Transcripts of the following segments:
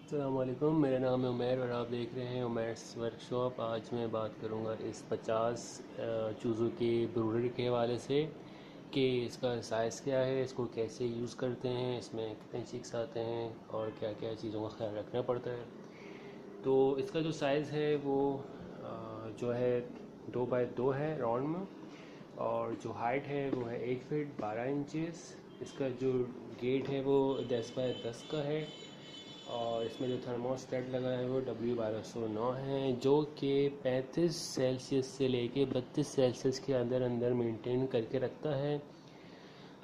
अस्सलामुअलैकुम, मेरा नाम है उमैर और आप देख रहे हैं उमैर्स वर्कशॉप। आज मैं बात करूंगा इस 50 चूज़ों के ब्रूडर के हवाले से कि इसका साइज़ क्या है, इसको कैसे यूज़ करते हैं, इसमें कितने चिक्स आते हैं और क्या क्या चीज़ों का ख्याल रखना पड़ता है। तो इसका जो साइज़ है वो जो है 2 बाय 2 है राउंड में, और जो हाइट है वो है 8 फीट 12 इंचज़। इसका जो गेट है वो 10 बाय 10 का है, और इसमें जो थर्मोस्टेट लगा है वो W1209 है, जो कि 35 सेल्सियस से लेके 32 सेल्सियस के अंदर अंदर मेंटेन करके रखता है।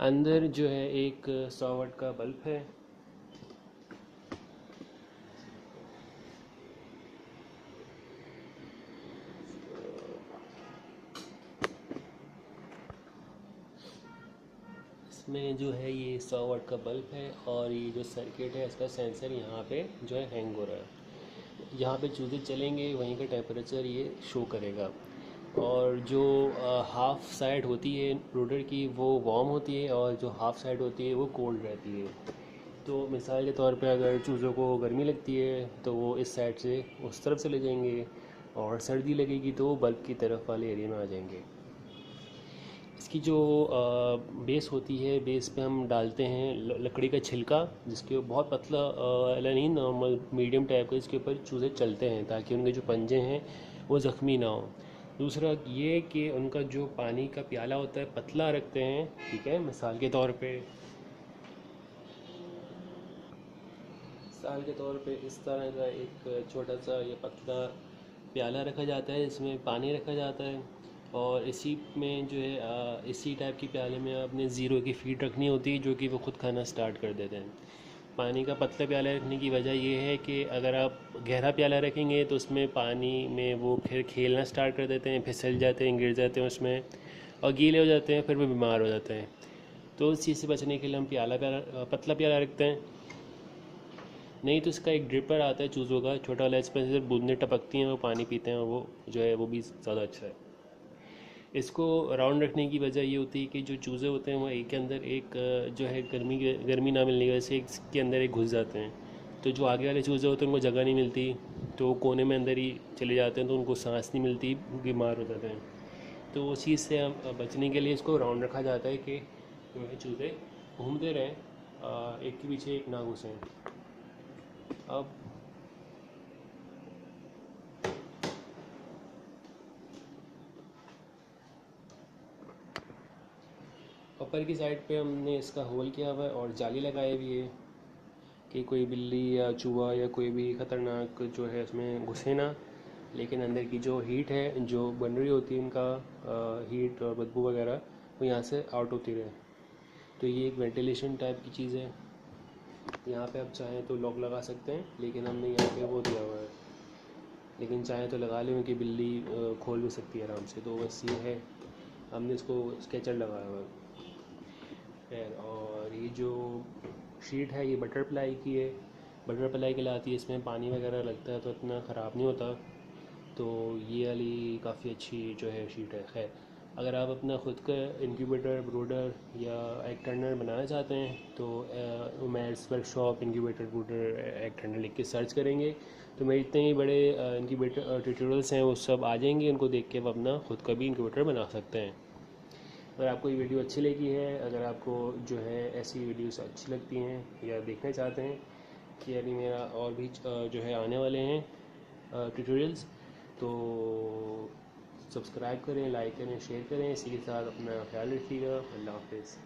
अंदर जो है एक 100 वाट का बल्ब है। इसमें जो है ये 100 वाट का बल्ब है, और ये जो सर्किट है इसका सेंसर यहाँ पे जो है हैंग हो रहा है। यहाँ पे चूज़े चलेंगे वहीं का टेम्परेचर ये शो करेगा, और जो हाफ़ साइड होती है रोटर की वो वार्म होती है, और जो हाफ़ साइड होती है वो कोल्ड रहती है। तो मिसाल के तौर पे अगर चूज़ों को गर्मी लगती है तो वो इस साइड से उस तरफ चले जाएंगे, और सर्दी लगेगी तो वो बल्ब की तरफ वाले एरिया में आ जाएंगे। इसकी जो बेस होती है, बेस पे हम डालते हैं लकड़ी का छिलका, जिसके बहुत पतला वाला नहीं, नॉर्मल मीडियम टाइप का, इसके ऊपर चूज़े चलते हैं ताकि उनके जो पंजे हैं वो ज़ख्मी ना हो। दूसरा ये कि उनका जो पानी का प्याला होता है पतला रखते हैं, ठीक है। मिसाल के तौर पे इस तरह का एक छोटा सा ये पतला प्याला रखा जाता है, इसमें पानी रखा जाता है, और इसी में जो है इसी टाइप की प्याले में आपने ज़ीरो की फीड रखनी होती है, जो कि वो खुद खाना स्टार्ट कर देते हैं। पानी का पतला प्याला रखने की वजह ये है कि अगर आप गहरा प्याला रखेंगे तो उसमें पानी में वो फिर खेलना स्टार्ट कर देते हैं, फिसल जाते हैं, गिर जाते हैं उसमें, और गीले हो जाते हैं, फिर वो बीमार हो जाते हैं। तो उस चीज़ से बचने के लिए हम पतला प्याला रखते हैं। नहीं तो इसका एक ड्रिपर आता है चूज़ों का छोटा वाला, इसमें से बूंदें टपकती हैं, वो पानी पीते हैं, और वो जो है वो भी ज़्यादा अच्छा है। इसको राउंड रखने की वजह ये होती है कि जो चूज़े होते हैं वो एक के अंदर एक जो है गर्मी ना मिलने की वजह से इसके अंदर एक घुस जाते हैं। तो जो आगे वाले चूज़े होते हैं उनको जगह नहीं मिलती, तो वो कोने में अंदर ही चले जाते हैं, तो उनको सांस नहीं मिलती, बीमार हो जाते हैं। तो उस चीज़ से हम बचने के लिए इसको राउंड रखा जाता है कि जो है चूज़े घूमते रहें, एक के पीछे एक ना घुसें। अब ऊपर की साइड पे हमने इसका होल किया हुआ है और जाली लगाई हुई है कि कोई बिल्ली या चूहा या कोई भी ख़तरनाक जो है उसमें घुसे ना, लेकिन अंदर की जो हीट है जो बन रही होती है इनका हीट और बदबू वगैरह वो यहाँ से आउट होती रहे। तो ये एक वेंटिलेशन टाइप की चीज़ है। यहाँ पे आप चाहें तो लॉक लगा सकते हैं, लेकिन हमने यहाँ पे वो दिया हुआ है, लेकिन चाहें तो लगा लें कि बिल्ली खोल भी सकती है आराम से। तो बस ये है, हमने इसको स्केचर लगाया हुआ है। खैर, और ये जो शीट है ये बटरफ्लाई की है, बटरफ्लाई कहलाती है। इसमें पानी वगैरह लगता है तो इतना ख़राब नहीं होता। तो ये वाली काफ़ी अच्छी जो है शीट है। खैर, अगर आप अपना ख़ुद का इंक्यूबेटर ब्रूडर या एग टर्नर बनाना चाहते हैं तो Umair's workshop incubator brooder egg turner लिख के सर्च करेंगे तो मेरे इतने ही बड़े इंक्यूबेटर ट्यूटोरियल्स हैं वो सब आ जाएंगे, उनको देख के आप अपना ख़ुद का भी इंक्यूबेटर बना सकते हैं। अगर आपको ये वीडियो अच्छी लगी है, अगर आपको जो है ऐसी वीडियोस अच्छी लगती हैं या देखना चाहते हैं कि अभी मेरा और भी जो है आने वाले हैं ट्यूटोरियल्स, तो सब्सक्राइब करें, लाइक करें, शेयर करें। इसी के साथ अपना ख्याल रखिएगा। अल्लाह हाफिज़।